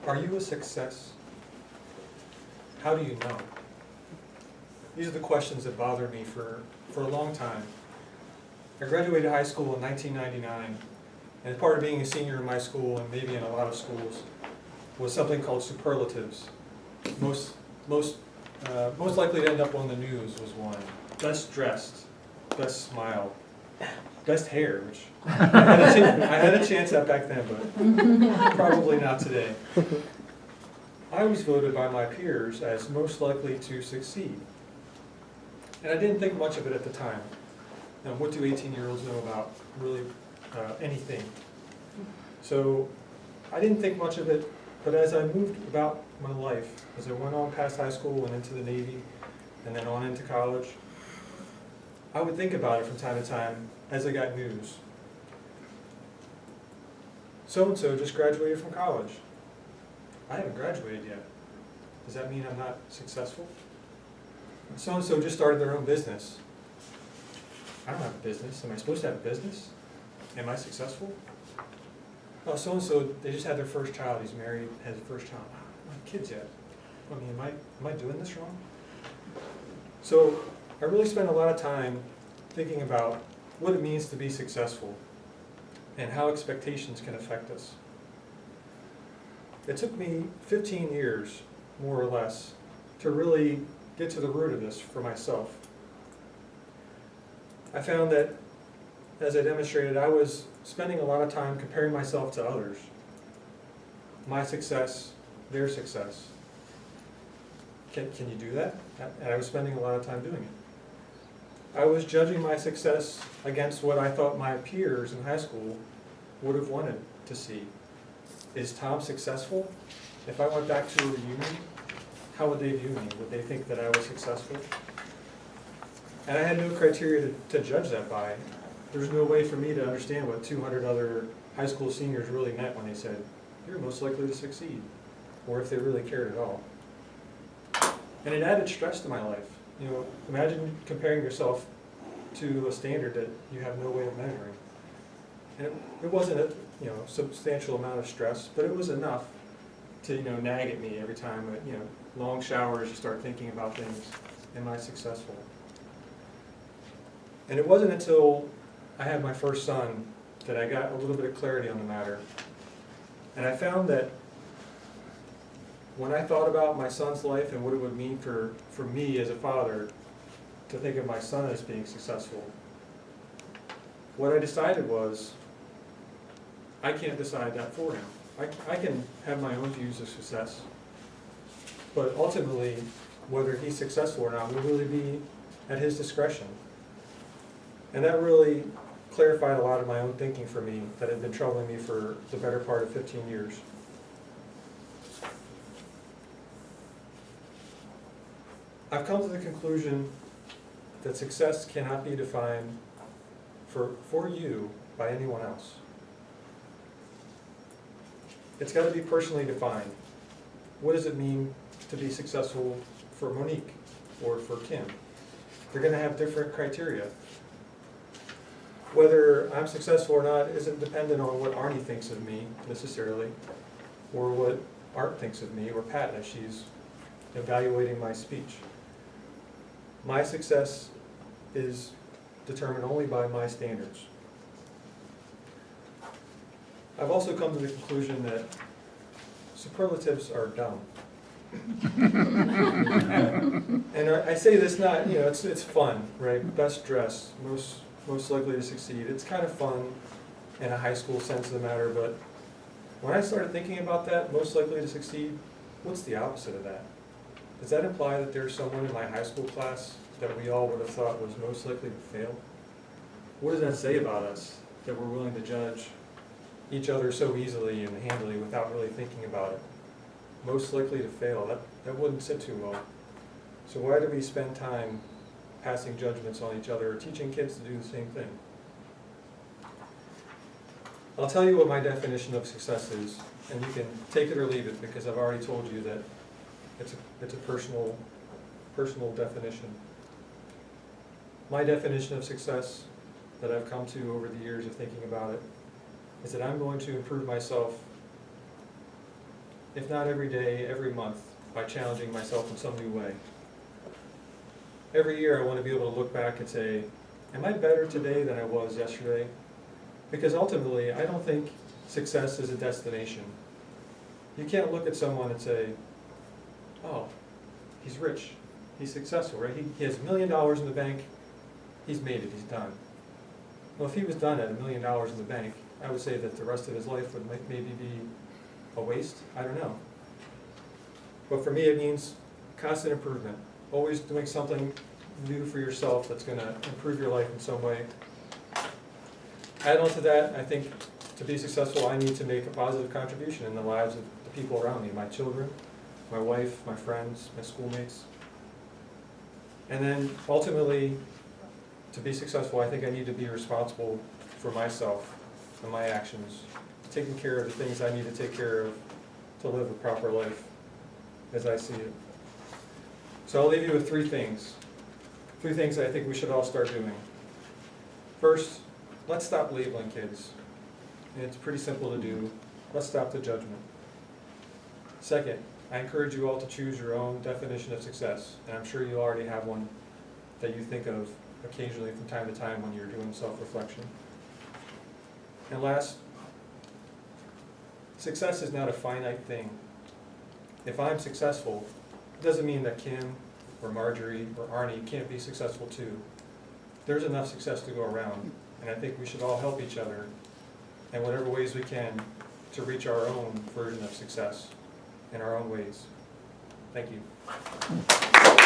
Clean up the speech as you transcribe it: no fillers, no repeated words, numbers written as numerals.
Are you a success? How do you know? These are the questions that bothered me for a long time. I graduated high school in 1999, and part of being a senior in my school, and maybe in a lot of schools, was something called superlatives. Most likely to end up on the news was one. Best dressed, best smile, best hair, which I had a chance at back then, but probably not today. I was voted by my peers as most likely to succeed. And I didn't think much of it at the time. Now, what do 18-year-olds know about really anything? So I didn't think much of it, but as I moved about my life, as I went on past high school and into the Navy, and then on into college, I would think about it from time to time as I got news. So-and-so just graduated from college. I haven't graduated yet. Does that mean I'm not successful? So-and-so just started their own business. I don't have a business. Am I supposed to have a business? Am I successful? Oh, so-and-so, they just had their first child. He's married, has a first child. I don't have kids yet. I mean, am I doing this wrong? So I really spent a lot of time thinking about what it means to be successful and how expectations can affect us. It took me 15 years, more or less, to really get to the root of this for myself. I found that, as I demonstrated, I was spending a lot of time comparing myself to others. My success, their success. Can you do that? And I was spending a lot of time doing it. I was judging my success against what I thought my peers in high school would have wanted to see. Is Tom successful? If I went back to a reunion, how would they view me? Would they think that I was successful? And I had no criteria to judge that by. There's no way for me to understand what 200 other high school seniors really meant when they said, you're most likely to succeed, or if they really cared at all. And it added stress to my life. You know, imagine comparing yourself to a standard that you have no way of measuring. And it wasn't a substantial amount of stress, but it was enough to nag at me every time. Long showers, you start thinking about things. Am I successful? And it wasn't until I had my first son that I got a little bit of clarity on the matter. And I found that when I thought about my son's life and what it would mean for me as a father to think of my son as being successful, what I decided was, I can't decide that for him. I can have my own views of success, but ultimately, whether he's successful or not will really be at his discretion. And that really clarified a lot of my own thinking for me that had been troubling me for the better part of 15 years. I've come to the conclusion that success cannot be defined for you by anyone else. It's got to be personally defined. What does it mean to be successful for Monique or for Kim? They're going to have different criteria. Whether I'm successful or not isn't dependent on what Arnie thinks of me, necessarily, or what Art thinks of me, or Pat as she's evaluating my speech. My success is determined only by my standards. I've also come to the conclusion that superlatives are dumb. And I say this not, it's fun, right? Best dressed, most likely to succeed. It's kind of fun in a high school sense of the matter, but when I started thinking about that, most likely to succeed, what's the opposite of that? Does that imply that there's someone in my high school class that we all would have thought was most likely to fail? What does that say about us, that we're willing to judge each other so easily and handily without really thinking about it? Most likely to fail, that wouldn't sit too well. So why do we spend time passing judgments on each other or teaching kids to do the same thing? I'll tell you what my definition of success is, and you can take it or leave it, because I've already told you that it's a personal definition. My definition of success that I've come to over the years of thinking about it is that I'm going to improve myself if not every day, every month, by challenging myself in some new way. Every year I want to be able to look back and say, am I better today than I was yesterday? Because ultimately, I don't think success is a destination. You can't look at someone and say, oh, he's rich, he's successful, right? He has $1 million in the bank, he's made it, he's done. Well, if he was done at $1 million in the bank, I would say that the rest of his life would maybe be a waste. I don't know. But for me, it means constant improvement. Always doing something new for yourself that's going to improve your life in some way. Add on to that, I think to be successful, I need to make a positive contribution in the lives of the people around me, my children, my wife, my friends, my schoolmates. And then ultimately, to be successful, I think I need to be responsible for myself and my actions, taking care of the things I need to take care of to live a proper life as I see it. So I'll leave you with three things that I think we should all start doing. First, let's stop labeling kids. And it's pretty simple to do. Let's stop the judgment. Second, I encourage you all to choose your own definition of success, and I'm sure you already have one that you think of occasionally from time to time when you're doing self-reflection. And last, success is not a finite thing. If I'm successful, it doesn't mean that Kim or Marjorie or Arnie can't be successful too. There's enough success to go around, and I think we should all help each other in whatever ways we can to reach our own version of success in our own ways. Thank you.